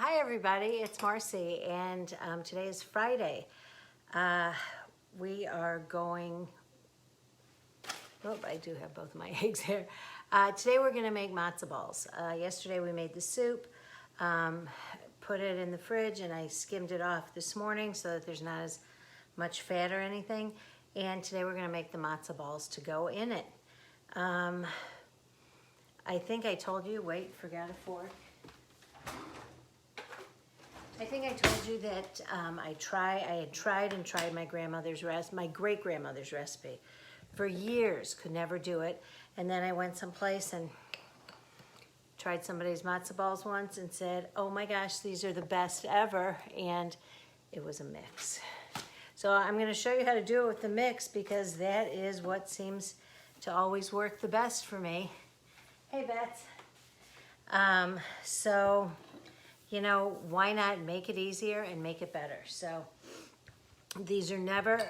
Hi everybody, it's Marcie, and today is Friday. We are going, I do have both my eggs here. Today we're gonna make matzo balls. Yesterday we made the soup, put it in the fridge, and I skimmed it off this morning so that there's not as much fat or anything. And today we're gonna make the matzo balls to go in it. I think I told you, forgot a fork. I think I told you that I had tried my great grandmother's recipe for years, could never do it. And then I went someplace and tried somebody's matzo balls once and said, oh my gosh, these are the best ever. And it was a mix. So I'm gonna show you how to do it with the mix because that is what seems to always work the best for me. Hey, Bets. So, you know, why not make it easier and make it better? So these are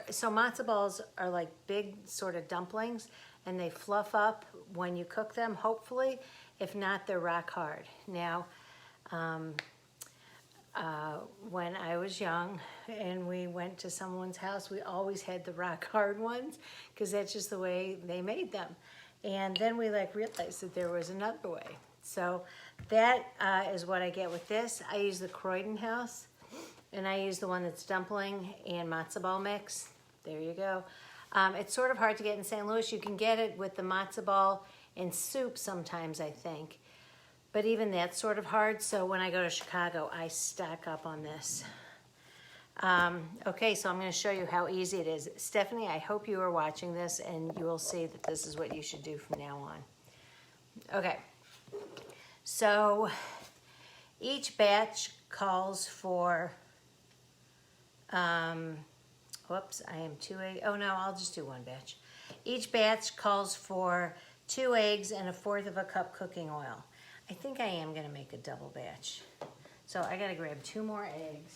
so matzo balls are like big sort of dumplings and they fluff up when you cook them, hopefully. If not, they're rock hard. Now, when I was young and we went to someone's house, we always had the rock hard ones because that's just the way they made them. And then we realized that there was another way. So that is what I get with this. I use the Croydon House, and I use the one that's dumpling and matzo ball mix. There you go. It's sort of hard to get in St. Louis. You can get it with the matzo ball in soup sometimes, I think. But even that's sort of hard, so when I go to Chicago, I stock up on this. Okay, so I'm gonna show you how easy it is. Stephanie, I hope you are watching this and you will see that this is what you should do from now on. Okay. So each batch calls for, whoops, I am 2 eggs. Oh no, I'll just do one batch. Each batch calls for 2 eggs and 1/4 of a cup cooking oil. I think I am gonna make a double batch. So I gotta grab 2 more eggs.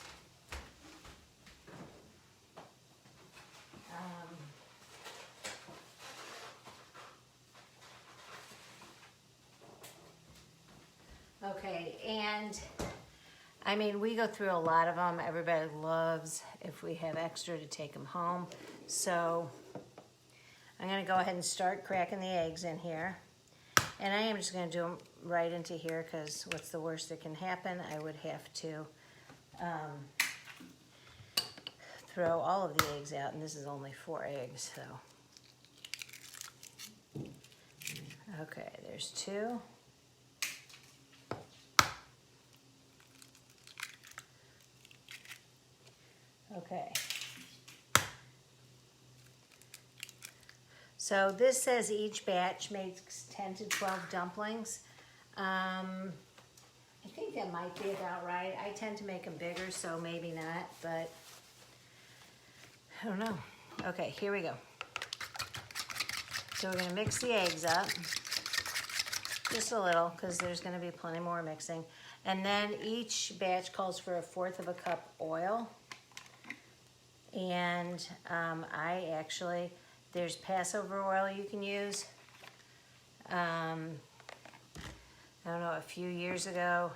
Okay, and I mean, we go through a lot of them. Everybody loves if we have extra to take them home. So I'm gonna go ahead and start cracking the eggs in here. And I am just gonna do them right into here because what's the worst that can happen? I would have to throw all of the eggs out, and this is only 4 eggs, so. Okay, there's 2. Okay. So this says each batch makes 10 to 12 dumplings. I think that might be about right. I tend to make them bigger, so maybe not, but I don't know. Okay, here we go. So we're gonna mix the eggs up, just a little, because there's gonna be plenty more mixing. And then each batch calls for 1/4 of a cup oil. And there's Passover oil you can use. I don't know, a few years ago,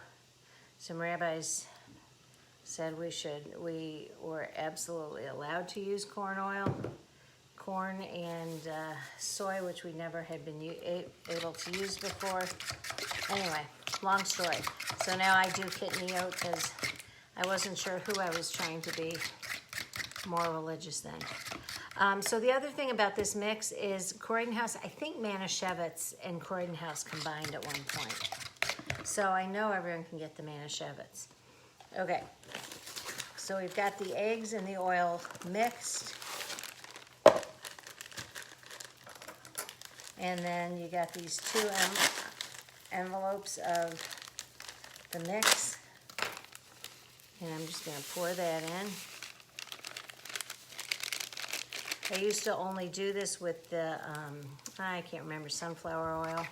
some rabbis said we were absolutely allowed to use corn oil, corn and soy, which we never had been able to use before. Anyway, long story. So now I do kidney oat because I wasn't sure who I was trying to be more religious than. So the other thing about this mix is Croydon House, I think Manischewitz and Croydon House combined at one point. So I know everyone can get the Manischewitz. Okay, so we've got the eggs and the oil mixed. And then you got these 2 envelopes of the mix. And I'm just gonna pour that in. I used to only do this with the, I can't remember, sunflower oil.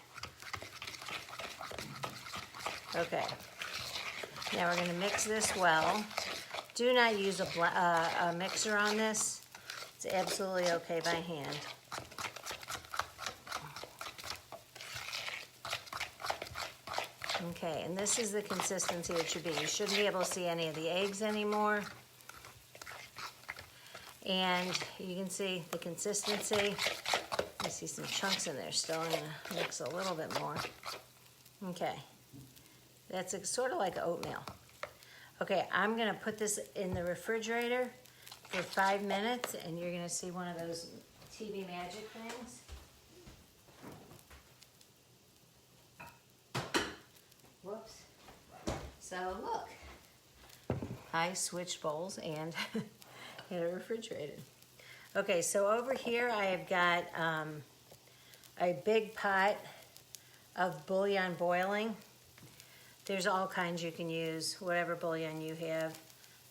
Okay, now we're gonna mix this well. Do not use a mixer on this. It's absolutely okay by hand. Okay, and this is the consistency it should be. You shouldn't be able to see any of the eggs anymore. And you can see the consistency. I see some chunks in there still. I'm gonna mix a little bit more. Okay, that's sort of like oatmeal. Okay, I'm gonna put this in the refrigerator for 5 minutes, and you're gonna see one of those TV magic things. Whoops. So look, I switched bowls and had it refrigerated. Okay, so over here I have got a big pot of bouillon boiling. There's all kinds you can use, whatever bouillon you have.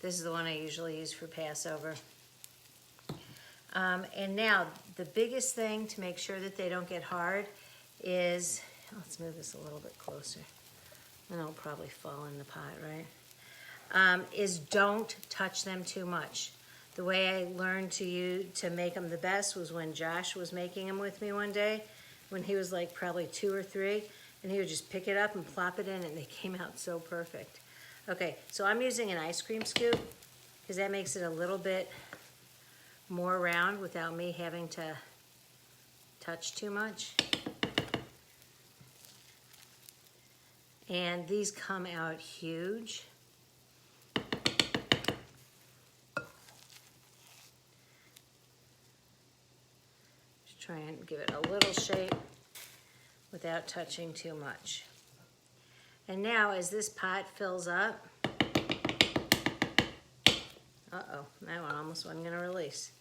This is the one I usually use for Passover. And now, the biggest thing to make sure that they don't get hard is, let's move this a little bit closer. And it'll probably fall in the pot, right? Is don't touch them too much. The way I learned to make them the best was when Josh was making them with me one day, when he was like probably 2 or 3, and he would just pick it up and plop it in, and they came out so perfect. Okay, so I'm using an ice cream scoop, because that makes it a little bit more round without me having to touch too much. And these come out huge. Just try and give it a little shape without touching too much. And now as this pot fills up, uh-oh, that one almost wasn't gonna release.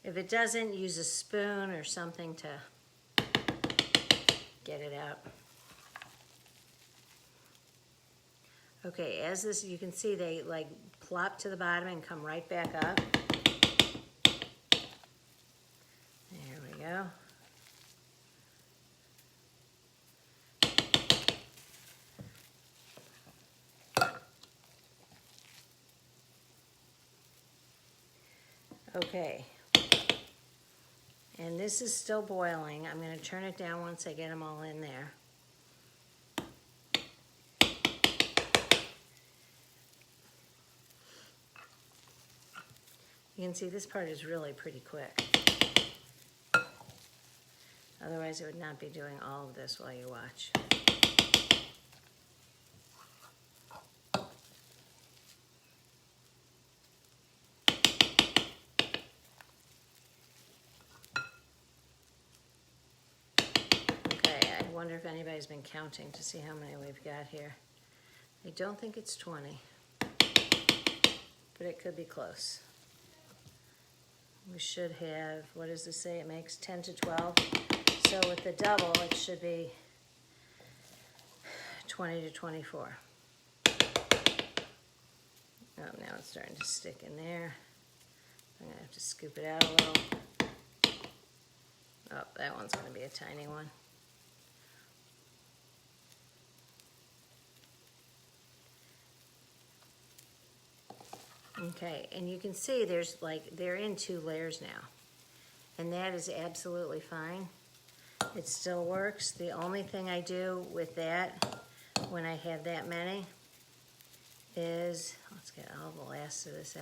If it doesn't, use a spoon or something to get it out. Okay, as this, you can see they like plop to the bottom and come right back up. There we go. Okay, and this is still boiling. I'm going to turn it down once I get them all in there. You can see this part is really pretty quick. Otherwise, I would not be doing all of this while you watch. I wonder if anybody's been counting to see how many we've got here. I don't think it's 20, but it could be close. We should have, what does this say? It makes 10 to 12. So with the double, it should be 20 to 24. Oh, now it's starting to stick in there. I'm gonna have to scoop it out a little. Oh, that one's gonna be a tiny one. Okay, and you can see there's like, they're in 2 layers now. And that is absolutely fine. It still works. The only thing I do with that, when I have that many, is, let's get all the last of this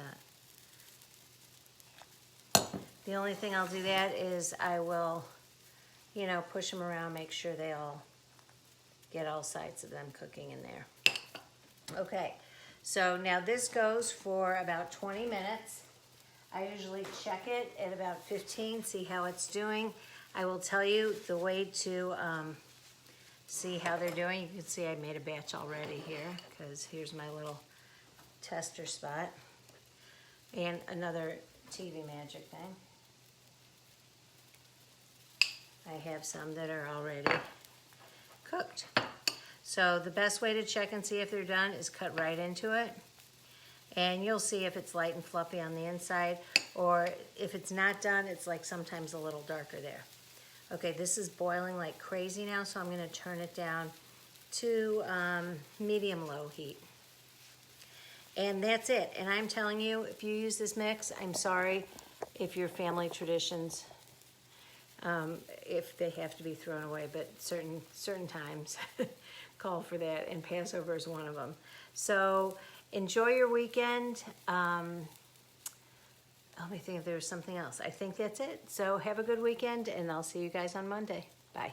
out. The only thing I'll do that is I will, you know, push them around, make sure they all get all sides of them cooking in there. Okay. So now this goes for about 20 minutes. I usually check it at about 15, see how it's doing. I will tell you the way to see how they're doing. You can see I made a batch already here, because here's my little tester spot. And another TV magic thing. I have some that are already cooked. So the best way to check and see if they're done is cut right into it. And you'll see if it's light and fluffy on the inside, or if it's not done, it's like sometimes a little darker there. Okay, this is boiling like crazy now, so I'm gonna turn it down to medium-low heat. And that's it. And I'm telling you, if you use this mix, I'm sorry if your family traditions, if they have to be thrown away, but certain times call for that, and Passover is one of them. So enjoy your weekend. Let me think if there was something else. I think that's it. So have a good weekend, and I'll see you guys on Monday. Bye.